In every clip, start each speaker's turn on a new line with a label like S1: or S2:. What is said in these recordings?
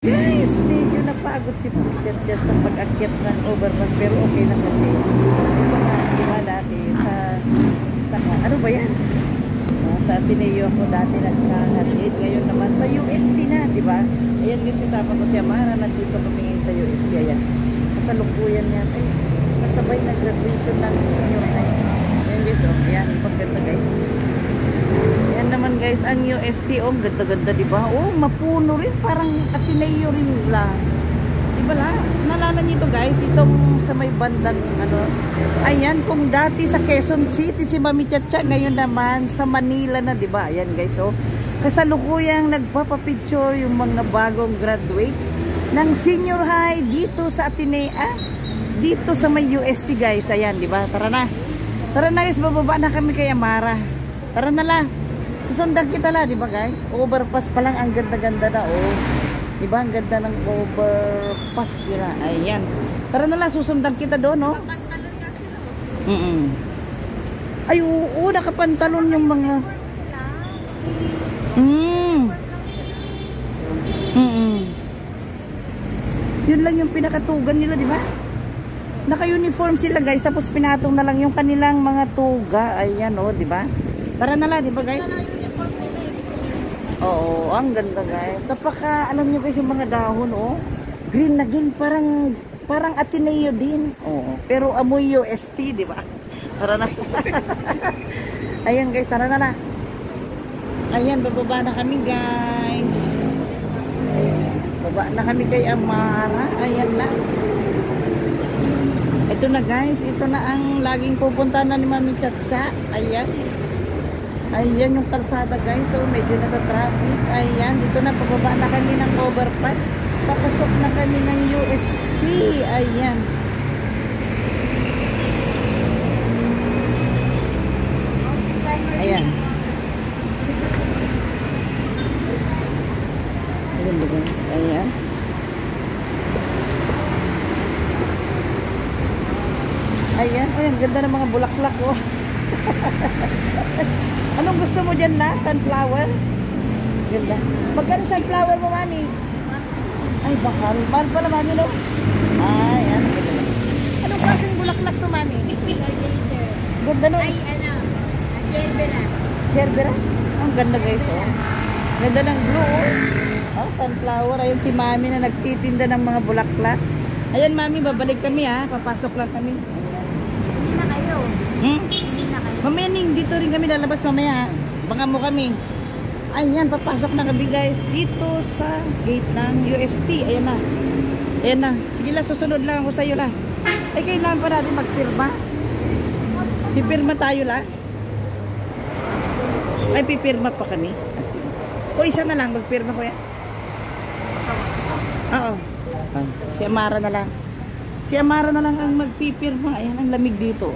S1: Guys, medyo napagod si Pichat just sa pag-akyat ng overpass pero okay na kasi. Ito nga, di ba dati sa ano ba yan? Sa Ateneo ako dati nagkahatid. Ngayon naman sa UST na, di ba? Ayan guys, kasama ko si Amara. Nandito kami ngayon sa UST. Ayan. Kasalukuyan niya. Ay, kasabay na graduation ng senior na yun. Ayan guys, oh. Ayan, ipagkanta guys. Ayan naman guys, ang UST, oh, ganda-ganda, di ba? Oh, mapuno rin. Parang Ateneo rin lang. Di ba lang? Nalala niyo ito guys, itong sa may bandang, ano. Ayan, kung dati sa Quezon City si Mami Chacha, ngayon naman sa Manila na, di ba? Ayan guys, oh. Kasalukuyang nagpapapicture yung mga bagong graduates ng senior high dito sa Atenea. Dito sa may UST guys. Ayan, di ba? Tara na. Tara na guys, bababa na kami kay Amara. Tara na la. Susundan kita la, di ba guys? Overpass pa lang, ang ganda-ganda na, oh. Di ba? Ang ganda ng overpass nila. Ayan. Tara na la, susundan kita doon, oh. Ay, oo, nakapantalon yung mga yun lang yung pinakatugan nila, di ba? Naka-uniform sila guys, tapos pinatong na lang yung kanilang mga tuga. Ayan, oh, di ba? Tara na lang, di ba guys? Oo, ang ganda guys. Napaka, alam nyo guys, yung mga dahon, oh. Green na green, parang Ateneo din. Oo, pero amoy UST, di ba? Tara na. Ayan guys, tara na na. Ayan, bababa na kami guys. Baba na kami kay Amara. Ayan na. Ito na guys, ito na ang laging pupunta na ni Mami Chacha. Ayan. Ayan yung kalsada guys. So medyo nata-traffic. Ayan, dito na, pababa na kami ng overpass. Papasok na kami ng UST. Ayan. Ayan. Ayan guys. Ayan. Ayan. Oh, ang ganda ng mga bulaklak, oh. Anong gusto mo dyan na? Sunflower? Ganda. Magkano sunflower mo, Mami? Ay, bakal. Mahal pala, Mami, no? Ay, ano. Anong klaseng bulaklak to, Mami? Ganda, no?
S2: Ay, ano? Gerbera.
S1: Gerbera? Ang ganda, guys, oh. Ganda ng blue, oh. Oh, sunflower. Ayun si Mami na nagtitinda ng mga bulaklak. Ayan, Mami, babalik kami, ha. Papasok lang kami.
S2: Hindi na kayo. Hindi na kayo.
S1: Mamaya dito rin kami lalabas mamaya. Baka mo kami. Ayan, papasok na kami guys dito sa gate ng UST. Ayan na. Ayan na. Sige la, susunod lang ako sa iyo la. Ay, kailangan pa natin magpirma. Pipirma tayo la. Ay, pipirma pa kami. O, isa na lang. Magpirma ko yan. Oo. Si Amara na lang. Si Amara na lang ang magpipirma. Ayan, ang lamig dito.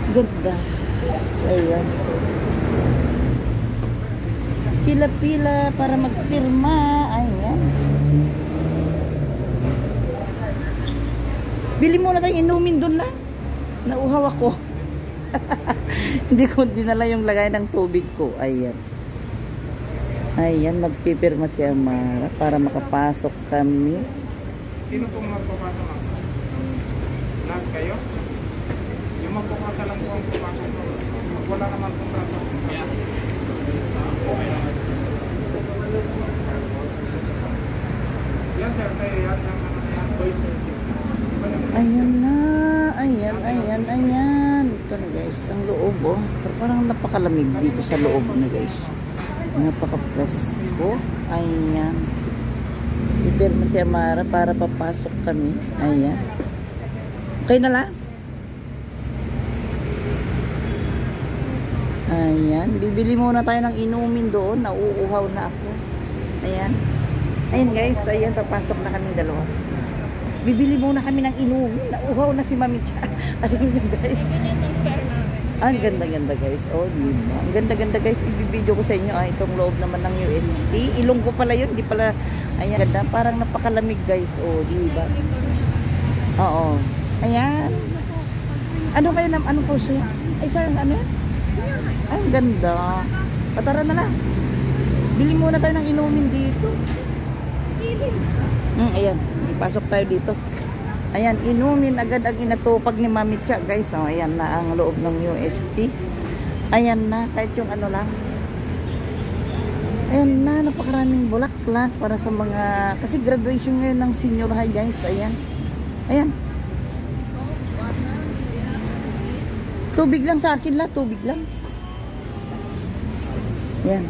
S1: Ganda. Ayan. Pila-pila para magpirma. Ayan. Bili muna tayong inumin doon lang. Nauhaw ako. Hindi ko dinala yung lagay ng tubig ko. Ayan. Ayan, magpipirma si Amara para makapasok kami.
S3: Sino pong magpapasok? Lahat kayo? Yung magpapasa lang po ang papasok. Wala naman pong pasok. Yan sir, kaya yan ang voice.
S1: Ayan na. Ayan. Ito na guys, ang loob, oh. Parang napakalamig dito sa loob na guys. Napaka-presko. Ayan. Pipirma si Amara para papasok kami. Ayan. Okay na lang? Ayan. Bibili muna tayo ng inumin doon. Nauuhaw na ako. Ayan. Ayan guys. Ayan. Papasok na kami dalawa. Bibili muna kami ng inumin. Nauuhaw na si Mami Cha. Ayan guys. Ang ganda-ganda guys. Oh, diba? Ang ganda-ganda guys. Ibibideo ko sa inyo. Itong loob naman ng UST. Ilong ko pala yun. Di pala. Ayan. Ganda. Parang napakalamig guys. Oh, diba? Oo. Ayan. Ano kayo naman? Anong puso yan? Ay, saan? Ano yan? Ay, ang ganda. Patara na lang. Bili muna tayo ng inumin dito. Ayan, ipasok tayo dito. Ayan, inumin agad ang inatupag ni Mami Cha, guys. So, ayan na ang loob ng UST. Ayan na, kahit yung ano lang. Ayan na, napakaraming bulaklak para sa mga, kasi graduation ngayon ng senior high, guys. Ayan. Ayan. Tubig lang sa akin la, tubig lang. Ayan.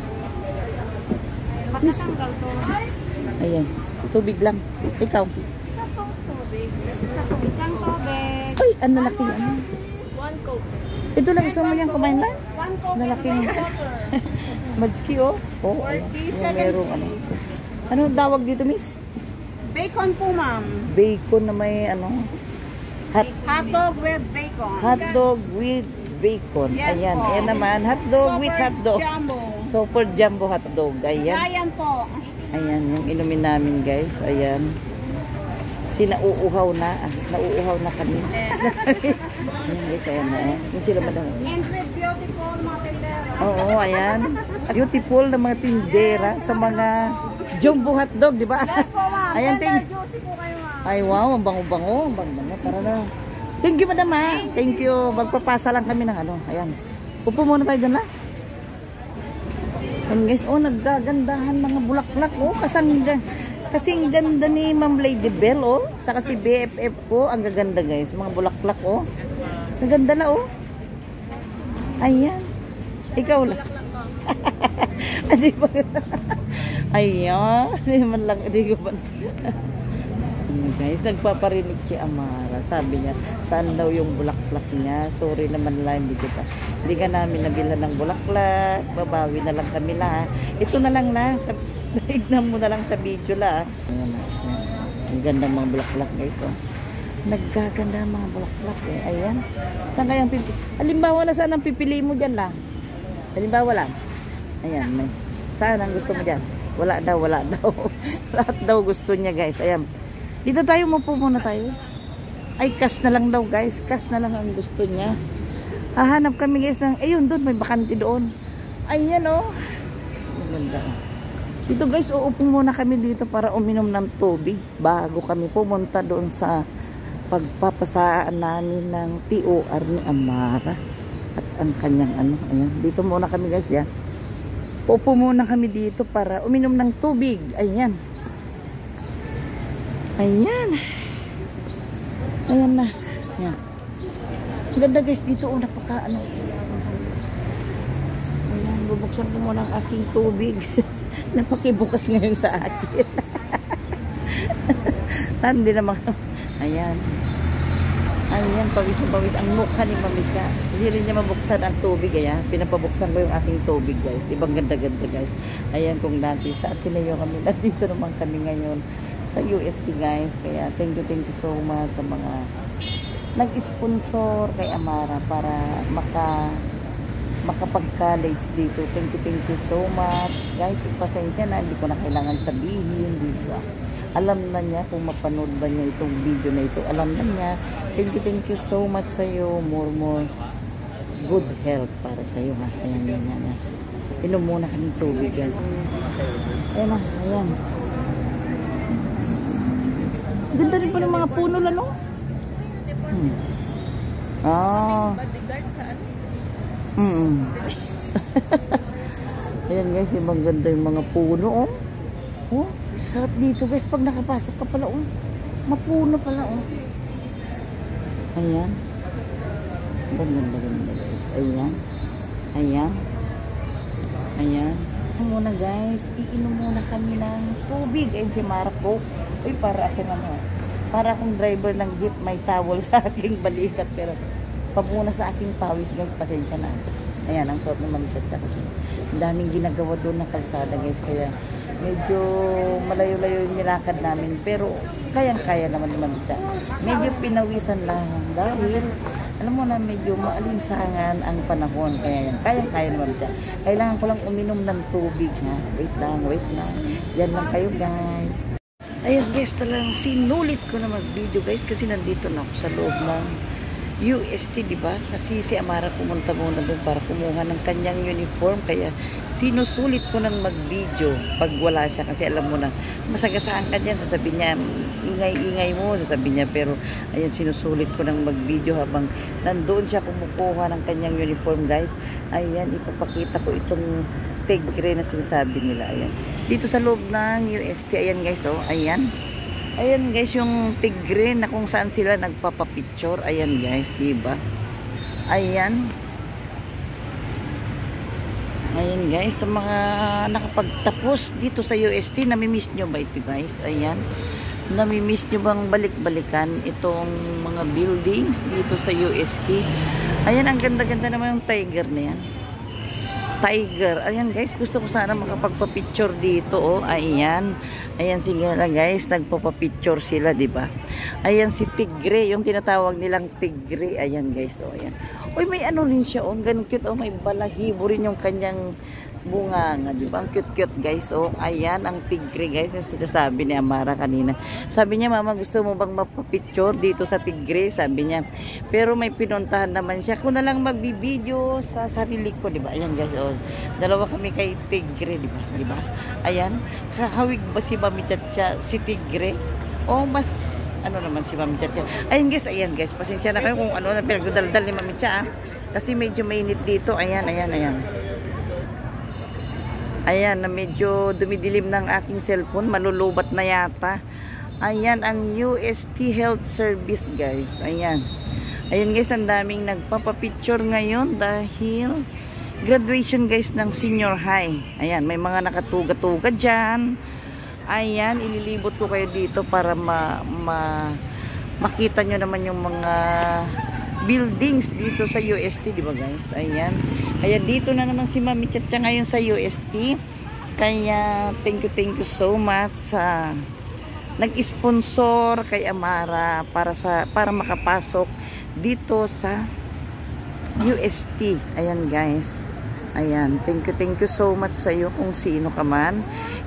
S1: Miss. Ayan, tubig lang. Ikaw.
S2: Isang tubig.
S1: Ay, ang lalaking ano.
S2: One coke.
S1: Ito lang, gusto mo yan kumain lang?
S2: One coke.
S1: Lalaking Madski, oh. Oh, ayan. Yung merong ano. Ano tawag dito, miss?
S2: Bacon po, ma'am.
S1: Bacon na may ano.
S2: Hotdog with bacon.
S1: Hotdog with bacon.
S2: Yes,
S1: Ayan,
S2: po.
S1: ayan naman. Hotdog with hotdog.
S2: Jumbo.
S1: Super jumbo hotdog. Ayan.
S2: Ayan po.
S1: Ayan, yung inumin namin, guys. Ayan. Sinauuhaw na. Nauuhaw na kami. Ayan, guys. Ayan na. Yung sila madam.
S2: And with beautiful mga tindera.
S1: Oo, ayan. Beautiful na mga tindera sa mga jumbo hotdog, di ba?
S2: Yes po, ma'am.
S1: Ayan,
S2: Tender juicy po kayo, ma'am.
S1: Ay, wow. Ang bango-bango. Ang bango. Tara na. Thank you, madam, ha. Thank you. Magpapasa lang kami ng ano. Ayan. Upo muna tayo dyan, ha. And guys, oh, naggagandahan mga bulaklak, oh. Kasing ganda ni Ma'am Lady Bell, oh. Saka si BFF ko, ang gaganda, guys. Mga bulaklak, oh. Naganda na, oh. Ayan. Ikaw lang. Hindi ba? Ayan. Hindi man lang. Hindi ko ba? Guys, nagpaparinig si Amara. Sabi niya, saan daw yung bulaklak niya? Sorry naman lang, hindi ka namin nabilhan ng bulaklak. Babawi na lang kami la. Ito na lang na. Tignan mo na lang sa video la. Ayan na. Ang gandang mga bulaklak, guys. Oh. Naggaganda ang mga bulaklak eh. Ayan. Saan kayang pipili? Halimbawa na saan ang pipili mo dyan lang? Halimbawa lang. Ayan. May. Saan ang gusto mo dyan? Wala daw, wala daw. Lahat daw gusto niya, guys. Ayan. Dito tayo, mapo muna tayo. Ay, cash na lang daw, guys. Cash na lang ang gusto niya. Hahanap kami, guys, ng, ayun, doon, may bakante doon. Ayan, oh. Maganda, oh. Dito, guys, uupo muna kami dito para uminom ng tubig bago kami pumunta doon sa pagpapasaan namin ng POR ni Amara at ang kanyang ano. Ayan, dito muna kami, guys, yan. Uupo muna kami dito para uminom ng tubig. Ayan. Ayan. Ayan na. Ayan. Ganda, guys, dito. Oh, napaka ano. Ayan, bubuksan ko muna ang aking tubig. Napakibukas ngayon sa akin. Hindi naman. Ayan. Ayan, pawis na pawis. Ang mukha ni Mamika. Hindi rin niya mabuksan ang tubig. Ayan, pinapabuksan ko yung aking tubig, guys. Ibang ganda-ganda, guys. Ayan, kung dati sa Ateneo kami. Nandito naman kami ngayon sa UST, guys. Kaya thank you so much sa mga nag-sponsor kay Amara para makapag-college dito. Thank you so much, guys. Pasensya na, hindi ko na kailangan sabihin dito. Alam na niya kung mapanood ba niya itong video na ito. Alam na niya. Thank you so much sa iyo. More good health para sa iyo, ha. Ayan. Inom muna kami tubig, guys. Ayan na, ayan. Ganda rin po ng mga puno lalo. Ayan, guys, ibang ganda yung mga puno, oh. Oh, sarap dito, guys, pag nakapasok ka pala, oh. Mapuno pala, oh. Ayan. Ganda, guys. Ayan. Ito muna, guys. Iinom muna kami ng tubig. Ayan si Marco. Uy, para akong driver ng jeep, may towel sa aking balikat, pero pabuna sa aking pawis, guys, pasensya na. Ayan, ang suot naman ito kasi ang daming ginagawa doon na kalsada, guys, kaya medyo malayo-layo yung nilakad namin, pero kayang-kaya naman siya. Medyo pinawisan lang dahil alam mo na medyo maalinsangan ang panahon, kaya yan, kayang-kaya naman siya. Kailangan ko lang uminom ng tubig, ha. Wait lang. Yan lang kayo, guys. Ayan, guys, talagang sinulit ko na mag-video, guys, kasi nandito na ako sa loob ng UST, di ba? Kasi si Amara pumunta muna doon para kumuha ng kanyang uniform. Kaya sinusulit ko nang mag-video pag wala siya. Kasi alam mo na, masagasaan ka dyan. Sasabihin niya, ingay-ingay mo. Sasabihin niya, pero ayan, sinusulit ko nang mag-video habang nandoon siya kumukuha ng kanyang uniform, guys. Ayan, ipapakita ko itong tigre na sinasabi nila. Ayan. Dito sa loob ng UST, ayan guys, oh, ayan. Ayan guys, yung tigre na kung saan sila nagpapapicture. Ayan guys, diba? Ayan. Ayan guys, sa mga nakapagtapos dito sa UST, namimiss nyo ba ito guys? Ayan. Namimiss nyo bang balik-balikan itong mga buildings dito sa UST? Ayan, ang ganda-ganda naman yung tiger na yan. Tiger. Ayan guys, gusto ko sana makapagpa-picture dito, oh. Ayan. Ayan sila guys, nagpapa-picture sila, 'di ba? Ayan si tigre, yung tinatawag nilang tigre. Ayan guys, oh, ayan. Uy, may ano rin siya, oh, ganun cute, oh, may balahibo rin yung kanyang bunganga, 'di ba? Ang cute-cute guys, oh. Ayan ang tigre guys, yung sinasabi ni Amara kanina. Sabi niya, "Mama, gusto mo bang mapapicture dito sa tigre?" Sabi niya. Pero may pinuntahan naman siya. Kung na lang magbibideo sa sarili ko, 'di ba? Ayan guys, oh. Dalawa kami kay tigre, 'di ba? 'Di ba? Ayan. Kakawig ba si Mami Chacha si tigre? O mas ano naman si Mami Chacha? Ayan guys, pasensya na kayo kung ano na pinagdadaldal ni Mami Chacha, kasi medyo mainit dito. Ayan, ayan, ayan. Ayan, na medyo dumidilim ng aking cellphone. Malulubat na yata. Ayan, ang UST Health Service, guys. Ayan. Ayan, guys, ang daming nagpapapicture ngayon dahil graduation, guys, ng senior high. Ayan, may mga nakatuga-tuga dyan. Ayan, ililibot ko kayo dito para makita nyo naman yung mga buildings dito sa UST, di ba guys? Ayan. Kaya dito na naman si Mami Chacha ngayon sa UST. Kaya thank you so much sa nag-sponsor kay Amara para makapasok dito sa UST. Ayan guys. Ayan, thank you so much sa iyo kung sino ka man.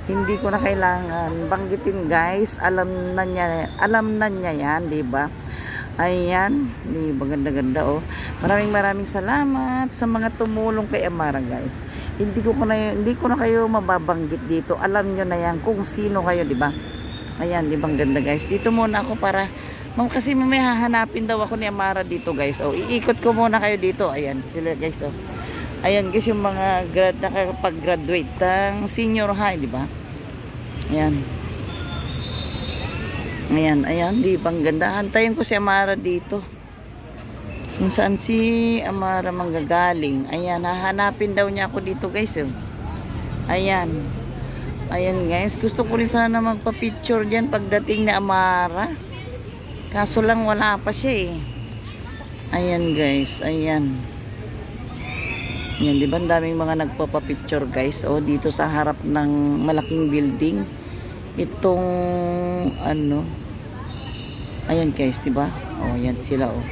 S1: Hindi ko na kailangan banggitin guys. Alam na niya yan, di ba? Ayan, di ba ganda-ganda, oh. Maraming salamat sa mga tumulong kay Amara, guys. Hindi ko na kayo mababanggit dito. Alam niyo na yan kung sino kayo, di ba? Ayan, di ba ganda, guys. Dito muna ako para kasi may hahanapin daw ako ni Amara dito, guys. Oh, iikot ko muna kayo dito. Ayan, sila, guys, oh. Ayan, guys, yung mga nakapag-graduate ng senior high, di ba? Ayan. Ayan, di bang ganda. Antayin ko si Amara dito. Kung saan si Amara manggagaling. Ayan, hahanapin daw niya ako dito, guys. Oh. Ayan. Ayan, guys. Gusto ko rin sana magpa-picture dyan pagdating ni Amara. Kaso lang wala pa siya, eh. Ayan, guys. Ayan. Ayan, di ba? Ang daming mga nagpapa-picture, guys. O, dito sa harap ng malaking building. Itong ano, ayan guys, diba? Oh, yan sila, oh.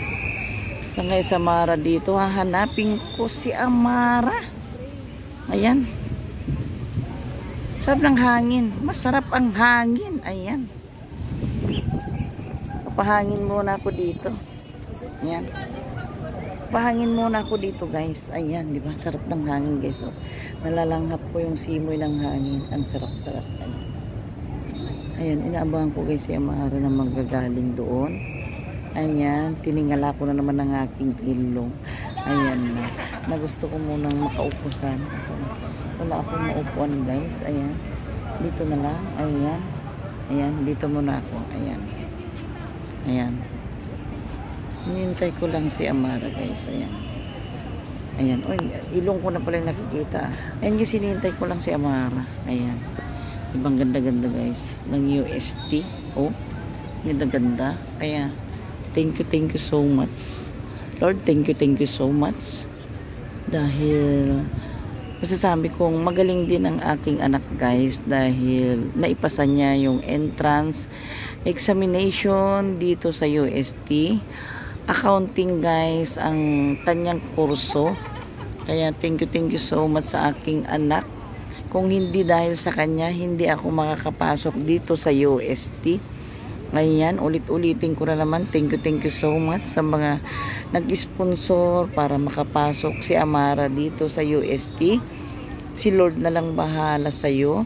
S1: Sa ngayon sa Amara dito, hahanapin ko si Amara. Ayan. Sarap ng hangin. Masarap ang hangin. Ayan. Papahangin muna ako dito. Ayan. Pahangin muna ako dito, guys. Ayan, diba? Sarap ng hangin, guys, oh. Nalalanghap ko yung simoy ng hangin. Ang sarap-sarap. Ayan, inaabangan ko guys si Amara na magagaling doon. Ayan, tiningala ko na naman ang aking ilong. Ayan na gusto ko munang makaupo sana. So, wala akong maupuan guys. Ayan, dito na lang. Ayan, ayan, dito muna ako. Ayan, ayan. Hinihintay ko lang si Amara guys. Ayan. Ayan, oy, ilong ko na pala nakikita. Ayan guys, hinihintay ko lang si Amara. Ayan. Ibang ganda-ganda guys ng UST. Oh, ganda-ganda. Kaya thank you so much Lord, thank you so much dahil masasabi kong magaling din ang aking anak guys dahil naipasa niya yung entrance examination dito sa UST. Accounting guys ang kanyang kurso. Kaya thank you so much sa aking anak. Kung hindi dahil sa kanya, hindi ako makakapasok dito sa UST. Ayan, ulit-ulitin ko na naman. Thank you so much sa mga nag-sponsor para makapasok si Amara dito sa UST. Si Lord na lang bahala sa'yo.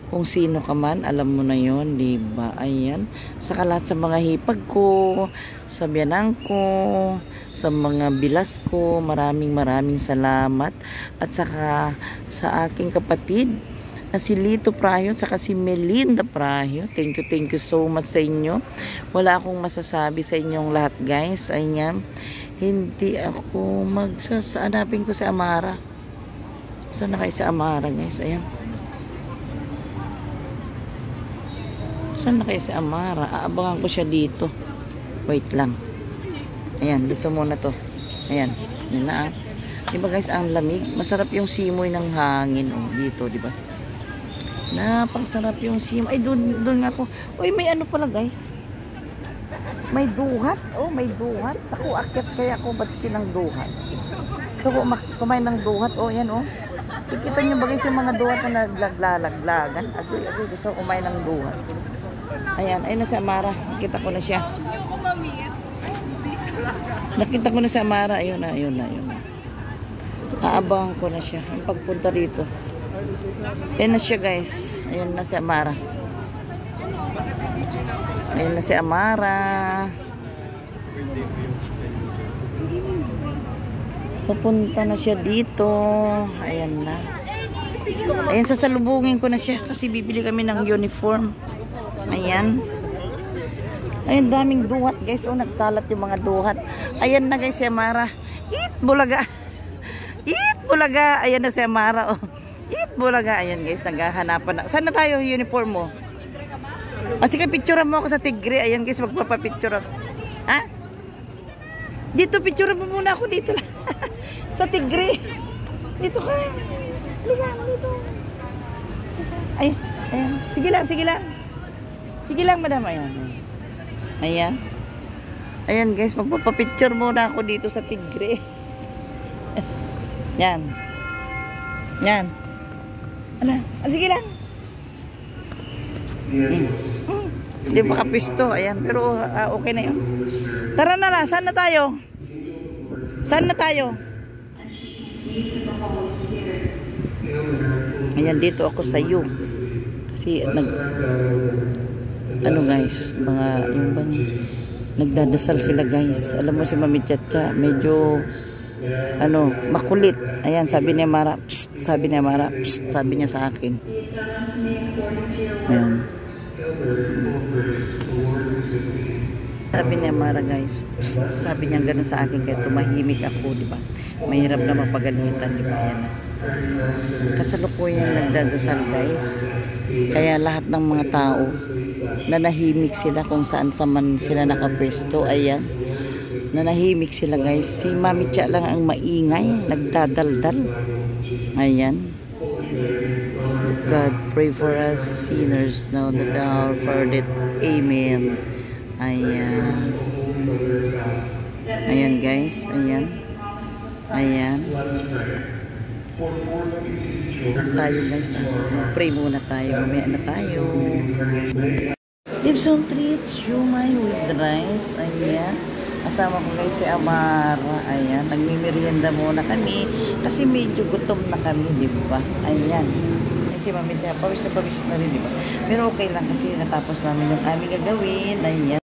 S1: Kung sino ka man, alam mo na yon, diba? Ayan. Saka lahat sa mga hipag ko, sa biyanang ko, sa mga bilas ko, maraming salamat. At saka sa aking kapatid, na si Lito Prahyo, saka si Melinda Prahyo. Thank you so much sa inyo. Wala akong masasabi sa inyong lahat, guys. Ayan. Hindi ako hanapin ko si Amara. Saan na kayo si Amara, guys? Ayan. Saan na kayo si Amara? Aabangan ko siya dito. Wait lang. Ayan, dito muna to. Ayan. Yan na. Diba, guys, ang lamig. Masarap yung simoy ng hangin. Oh, dito, diba? Napakasarap yung sim. Ay, doon nga ako. Uy, may ano pala, guys. May duhat. Oh, may duhat. Ako, akyat kaya ako. Ba't ng duhat? So, kumain ng duhat. Oh, yan, oh. Ikita nyo ba, guys, yung mga duhat na naglalaglagan? Agoy. Gusto kumain ng duhat. Ayan. Ayun na si Amara. Nakita ko na siya. Nakita ko na si Amara. Ayun na. Aabangan ko na siya. Ang pagpunta rito. Ayan na siya, guys. Ayan na si Amara. Ayan na si Amara. Pupunta na siya dito. Ayan na. Ayan, sasalubungin ko na siya kasi bibili kami ng uniform. Ayan. Ayan, daming duhat, guys. Oh, nagkalat yung mga duhat. Ayan na, guys, si Amara. Eat, bulaga. Eat, bulaga. Ayan na si Amara, oh. Eat, bulaga. Ayan, guys, naghahanapan na. Saan na tayo uniform mo? Sige, picturean mo ako sa Tigre. Ayan, guys, magpapapicture ako. Ha? Dito, picturean mo muna ako dito lang. Sa Tigre. Dito ka. Liga mo dito. Ay, ayan. Sige lang, madam. Ayan. Ayan, guys, magpapapicture muna ako dito sa Tigre. Yan. Ala, sige lang. Hindi makapisto. Ayan, pero okay na yun. Tara na lang, saan na tayo? Ayan, dito ako sa iyo. Kasi guys, yung bang nagdadasal sila, guys. Alam mo si Mami Chacha, medyo makulit. Ayan, sabi niya Mara, psst, sabi niya sa akin. Ayan. Sabi niya Mara, guys, psst, sabi niya gano'n sa akin, kaya tumahimik ako, di ba? Mahirap na mapagalitan, di ba? Ayan. Kasalukuyan nagdadasal, guys. Kaya lahat ng mga tao nanahimik sila kung saan man sila nakapwesto. Ayan. Nanahimik sila, guys. Si Mami Cha lang ang maingay, nagdadaldal. Ayan. God, pray for us sinners now that our verdict. Amen. Ayan. Ayan, guys. Ayan. Tayo, guys. Pray muna tayo. Mamaya na tayo. Tips on treats, shumai with rice. Ayan. Kasama ko, guys, si Amara. Ayan. Nagmimerienda muna kami. Kasi medyo gutom na kami, di ba? Ayan. Si Mami, pawis na rin, di ba? Pero okay lang kasi natapos namin yung aming gagawin. Ayan.